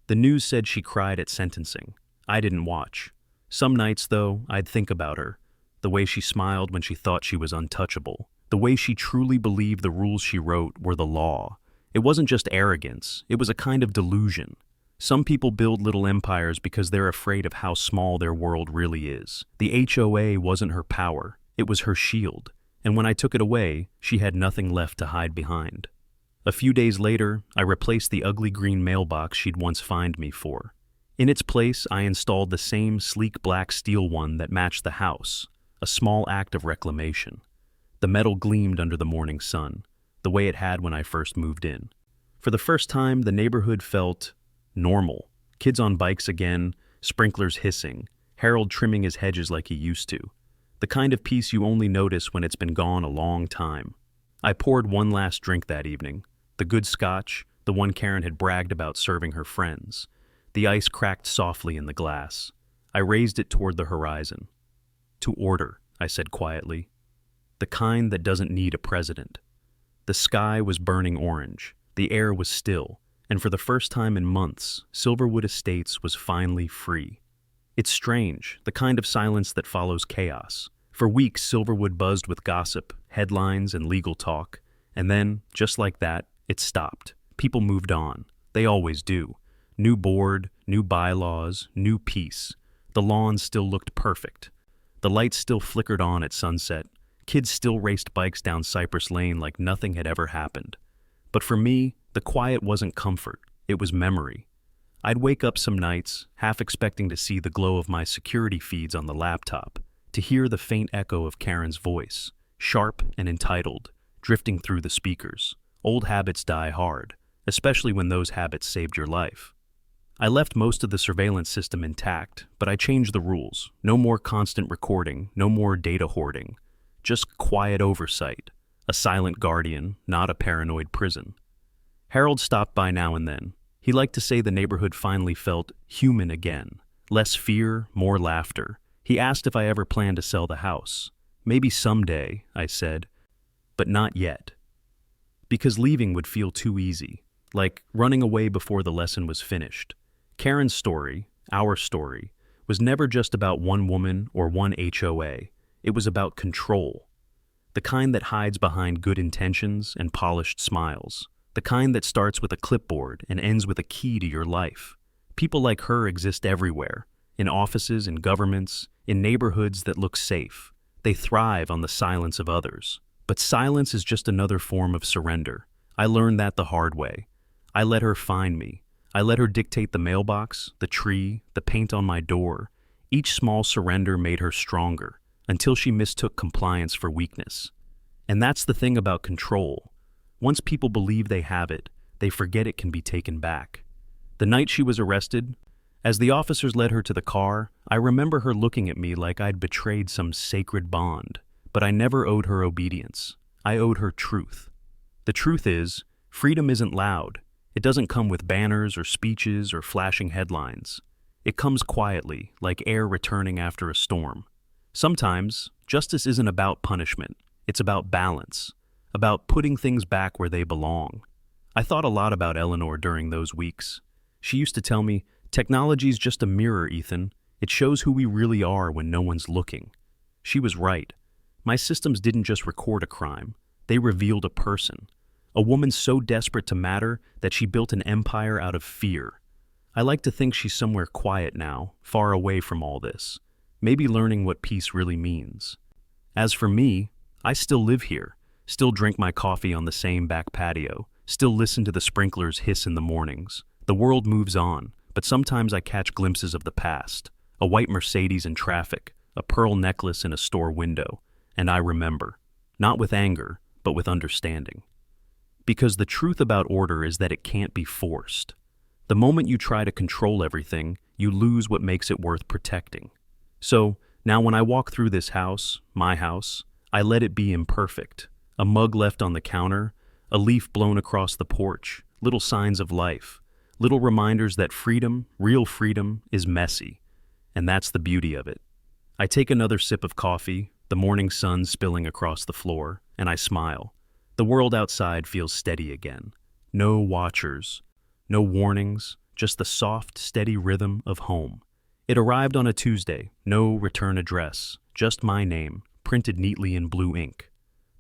The news said she cried at sentencing. I didn't watch. Some nights, though, I'd think about her. The way she smiled when she thought she was untouchable. The way she truly believed the rules she wrote were the law. It wasn't just arrogance, it was a kind of delusion. Some people build little empires because they're afraid of how small their world really is. The HOA wasn't her power, it was her shield. And when I took it away, she had nothing left to hide behind. A few days later, I replaced the ugly green mailbox she'd once fined me for. In its place, I installed the same sleek black steel one that matched the house, a small act of reclamation. The metal gleamed under the morning sun, the way it had when I first moved in. For the first time, the neighborhood felt normal. Kids on bikes again, sprinklers hissing, Harold trimming his hedges like he used to. The kind of peace you only notice when it's been gone a long time. I poured one last drink that evening, the good scotch, the one Karen had bragged about serving her friends. The ice cracked softly in the glass. I raised it toward the horizon. To order, I said quietly. The kind that doesn't need a president. The sky was burning orange, the air was still, and for the first time in months, Silverwood Estates was finally free. It's strange, the kind of silence that follows chaos. For weeks, Silverwood buzzed with gossip, headlines, and legal talk, and then, just like that, it stopped. People moved on. They always do. New board, new bylaws, new peace. The lawn still looked perfect. The lights still flickered on at sunset. Kids still raced bikes down Cypress Lane like nothing had ever happened. But for me, the quiet wasn't comfort, it was memory. I'd wake up some nights, half expecting to see the glow of my security feeds on the laptop, to hear the faint echo of Karen's voice, sharp and entitled, drifting through the speakers. Old habits die hard, especially when those habits saved your life. I left most of the surveillance system intact, but I changed the rules. No more constant recording, no more data hoarding. Just quiet oversight. A silent guardian, not a paranoid prison. Harold stopped by now and then. He liked to say the neighborhood finally felt human again. Less fear, more laughter. He asked if I ever planned to sell the house. Maybe someday, I said, but not yet. Because leaving would feel too easy, like running away before the lesson was finished. Karen's story, our story, was never just about one woman or one HOA. It was about control. The kind that hides behind good intentions and polished smiles. The kind that starts with a clipboard and ends with a key to your life. People like her exist everywhere, in offices, in governments, in neighborhoods that look safe. They thrive on the silence of others. But silence is just another form of surrender. I learned that the hard way. I let her find me. I let her dictate the mailbox, the tree, the paint on my door. Each small surrender made her stronger, until she mistook compliance for weakness. And that's the thing about control. Once people believe they have it, they forget it can be taken back. The night she was arrested, as the officers led her to the car, I remember her looking at me like I'd betrayed some sacred bond. But I never owed her obedience. I owed her truth. The truth is, freedom isn't loud. It doesn't come with banners or speeches or flashing headlines. It comes quietly, like air returning after a storm. Sometimes, justice isn't about punishment. It's about balance, about putting things back where they belong. I thought a lot about Eleanor during those weeks. She used to tell me, technology's just a mirror, Ethan. It shows who we really are when no one's looking. She was right. My systems didn't just record a crime. They revealed a person. A woman so desperate to matter that she built an empire out of fear. I like to think she's somewhere quiet now, far away from all this, maybe learning what peace really means. As for me, I still live here, still drink my coffee on the same back patio, still listen to the sprinklers hiss in the mornings. The world moves on, but sometimes I catch glimpses of the past. A white Mercedes in traffic, a pearl necklace in a store window. And I remember, not with anger, but with understanding. Because the truth about order is that it can't be forced. The moment you try to control everything, you lose what makes it worth protecting. So, now when I walk through this house, my house, I let it be imperfect. A mug left on the counter, a leaf blown across the porch, little signs of life, little reminders that freedom, real freedom, is messy. And that's the beauty of it. I take another sip of coffee, the morning sun spilling across the floor, and I smile. The world outside feels steady again. No watchers, no warnings, just the soft, steady rhythm of home. It arrived on a Tuesday, no return address, just my name, printed neatly in blue ink.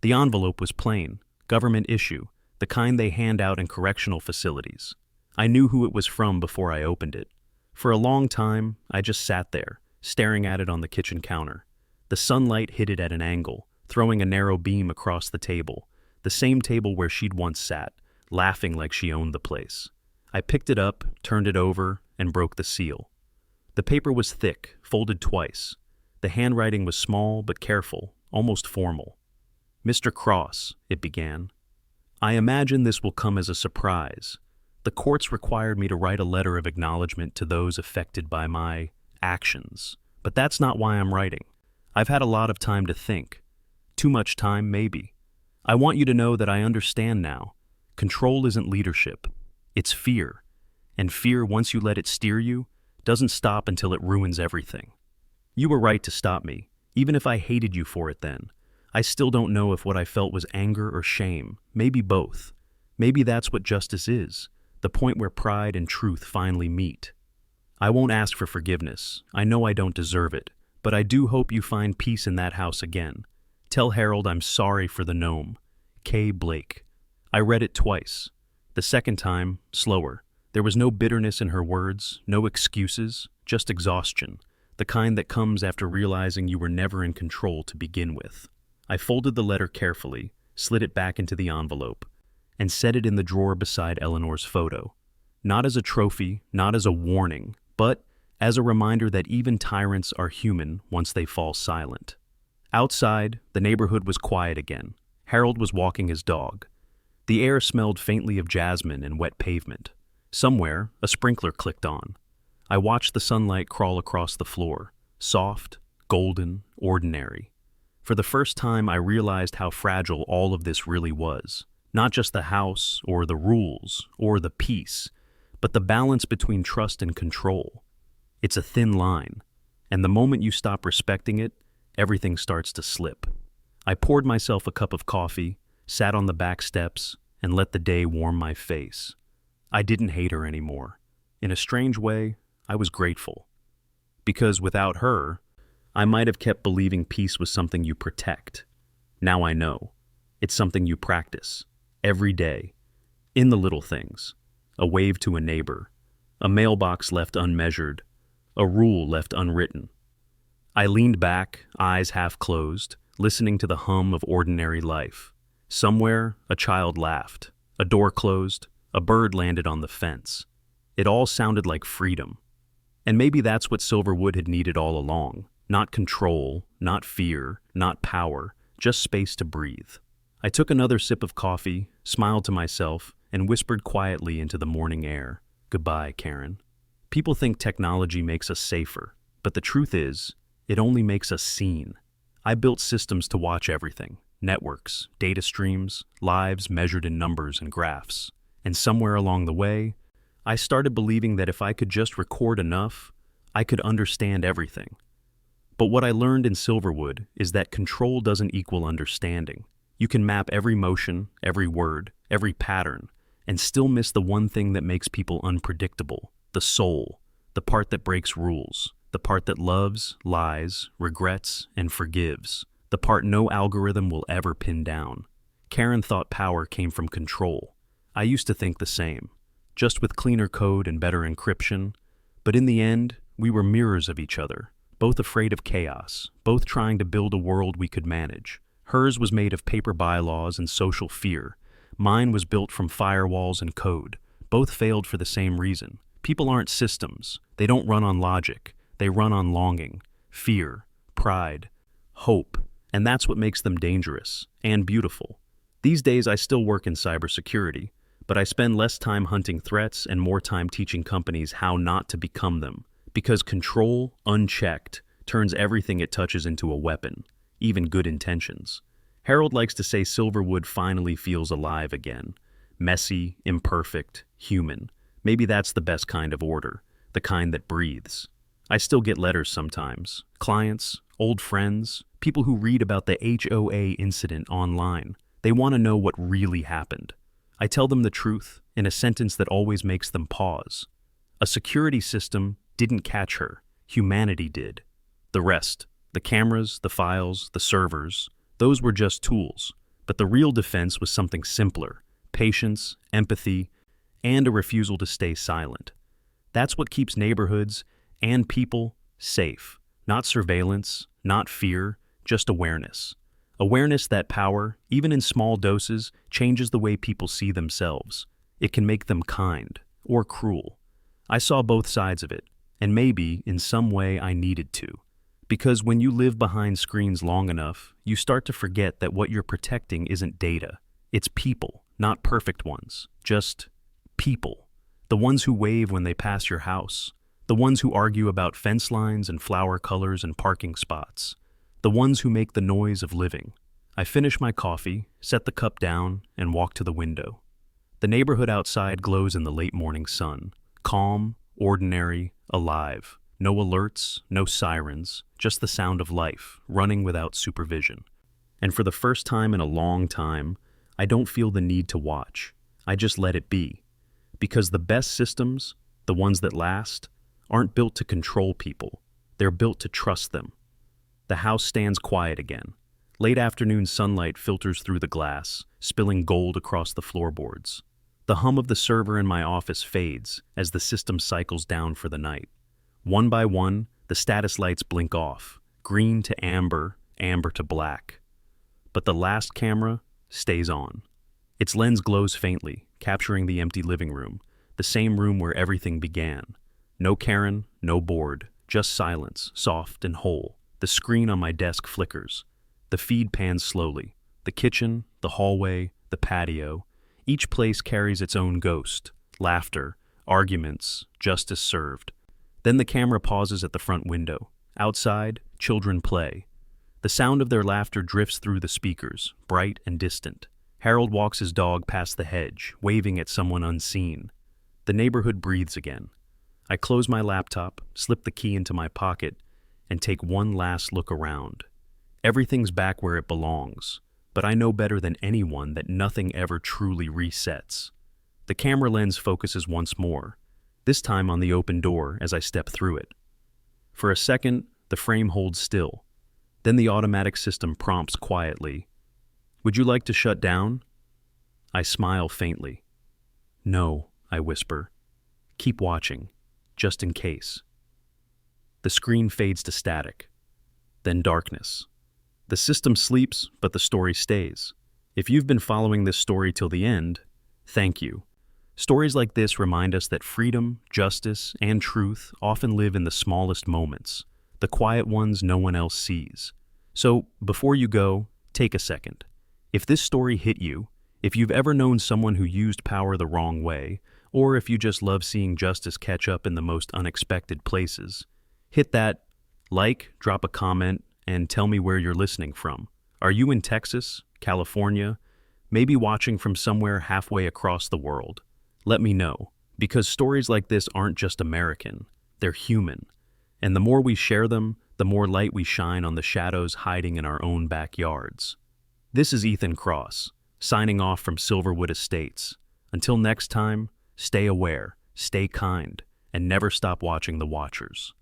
The envelope was plain, government issue, the kind they hand out in correctional facilities. I knew who it was from before I opened it. For a long time, I just sat there, staring at it on the kitchen counter. The sunlight hit it at an angle, throwing a narrow beam across the table, the same table where she'd once sat, laughing like she owned the place. I picked it up, turned it over, and broke the seal. The paper was thick, folded twice. The handwriting was small but careful, almost formal. "Mr. Cross," it began. "I imagine this will come as a surprise. The courts required me to write a letter of acknowledgement to those affected by my actions. But that's not why I'm writing. I've had a lot of time to think. Too much time, maybe. I want you to know that I understand now. Control isn't leadership. It's fear. And fear, once you let it steer you, doesn't stop until it ruins everything. You were right to stop me, even if I hated you for it then. I still don't know if what I felt was anger or shame, maybe both. Maybe that's what justice is, the point where pride and truth finally meet. I won't ask for forgiveness. I know I don't deserve it, but I do hope you find peace in that house again. Tell Harold I'm sorry for the gnome. K. Blake." I read it twice. The second time, slower. There was no bitterness in her words, no excuses, just exhaustion, the kind that comes after realizing you were never in control to begin with. I folded the letter carefully, slid it back into the envelope, and set it in the drawer beside Eleanor's photo. Not as a trophy, not as a warning, but as a reminder that even tyrants are human once they fall silent. Outside, the neighborhood was quiet again. Harold was walking his dog. The air smelled faintly of jasmine and wet pavement. Somewhere, a sprinkler clicked on. I watched the sunlight crawl across the floor, soft, golden, ordinary. For the first time, I realized how fragile all of this really was. Not just the house, or the rules, or the peace, but the balance between trust and control. It's a thin line, and the moment you stop respecting it, everything starts to slip. I poured myself a cup of coffee, sat on the back steps, and let the day warm my face. I didn't hate her anymore. In a strange way, I was grateful. Because without her, I might have kept believing peace was something you protect. Now I know. It's something you practice. Every day. In the little things. A wave to a neighbor. A mailbox left unmeasured. A rule left unwritten. I leaned back, eyes half closed, listening to the hum of ordinary life. Somewhere, a child laughed. A door closed. A bird landed on the fence. It all sounded like freedom. And maybe that's what Silverwood had needed all along. Not control, not fear, not power, just space to breathe. I took another sip of coffee, smiled to myself, and whispered quietly into the morning air, "Goodbye, Karen." People think technology makes us safer, but the truth is, it only makes us seen. I built systems to watch everything, networks, data streams, lives measured in numbers and graphs. And somewhere along the way, I started believing that if I could just record enough, I could understand everything. But what I learned in Silverwood is that control doesn't equal understanding. You can map every motion, every word, every pattern, and still miss the one thing that makes people unpredictable, the soul, the part that breaks rules, the part that loves, lies, regrets, and forgives, the part no algorithm will ever pin down. Karen thought power came from control. I used to think the same, just with cleaner code and better encryption. But in the end, we were mirrors of each other, both afraid of chaos, both trying to build a world we could manage. Hers was made of paper bylaws and social fear. Mine was built from firewalls and code. Both failed for the same reason. People aren't systems. They don't run on logic. They run on longing, fear, pride, hope. And that's what makes them dangerous and beautiful. These days, I still work in cybersecurity, but I spend less time hunting threats and more time teaching companies how not to become them. Because control, unchecked, turns everything it touches into a weapon, even good intentions. Harold likes to say Silverwood finally feels alive again. Messy, imperfect, human. Maybe that's the best kind of order, the kind that breathes. I still get letters sometimes. Clients, old friends, people who read about the HOA incident online. They want to know what really happened. I tell them the truth in a sentence that always makes them pause. A security system didn't catch her. Humanity did. The rest, the cameras, the files, the servers, those were just tools. But the real defense was something simpler: patience, empathy, and a refusal to stay silent. That's what keeps neighborhoods and people safe. Not surveillance, not fear, just awareness. Awareness that power, even in small doses, changes the way people see themselves. It can make them kind or cruel. I saw both sides of it, and maybe, in some way, I needed to. Because when you live behind screens long enough, you start to forget that what you're protecting isn't data. It's people, not perfect ones, just people. The ones who wave when they pass your house. The ones who argue about fence lines and flower colors and parking spots. The ones who make the noise of living. I finish my coffee, set the cup down, and walk to the window. The neighborhood outside glows in the late morning sun. Calm, ordinary, alive. No alerts, no sirens, just the sound of life, running without supervision. And for the first time in a long time, I don't feel the need to watch. I just let it be. Because the best systems, the ones that last, aren't built to control people. They're built to trust them. The house stands quiet again. Late afternoon sunlight filters through the glass, spilling gold across the floorboards. The hum of the server in my office fades as the system cycles down for the night. One by one, the status lights blink off, green to amber, amber to black. But the last camera stays on. Its lens glows faintly, capturing the empty living room, the same room where everything began. No Karen, no board, just silence, soft and whole. The screen on my desk flickers. The feed pans slowly. The kitchen, the hallway, the patio. Each place carries its own ghost. Laughter, arguments, justice served. Then the camera pauses at the front window. Outside, children play. The sound of their laughter drifts through the speakers, bright and distant. Harold walks his dog past the hedge, waving at someone unseen. The neighborhood breathes again. I close my laptop, slip the key into my pocket, and take one last look around. Everything's back where it belongs, but I know better than anyone that nothing ever truly resets. The camera lens focuses once more, this time on the open door as I step through it. For a second, the frame holds still. Then the automatic system prompts quietly, "Would you like to shut down?" I smile faintly. "No," I whisper. "Keep watching, just in case." The screen fades to static. Then darkness. The system sleeps, but the story stays. If you've been following this story till the end, thank you. Stories like this remind us that freedom, justice, and truth often live in the smallest moments, the quiet ones no one else sees. So, before you go, take a second. If this story hit you, if you've ever known someone who used power the wrong way, or if you just love seeing justice catch up in the most unexpected places, hit that like, drop a comment, and tell me where you're listening from. Are you in Texas, California, maybe watching from somewhere halfway across the world? Let me know, because stories like this aren't just American, they're human. And the more we share them, the more light we shine on the shadows hiding in our own backyards. This is Ethan Cross, signing off from Silverwood Estates. Until next time, stay aware, stay kind, and never stop watching the Watchers.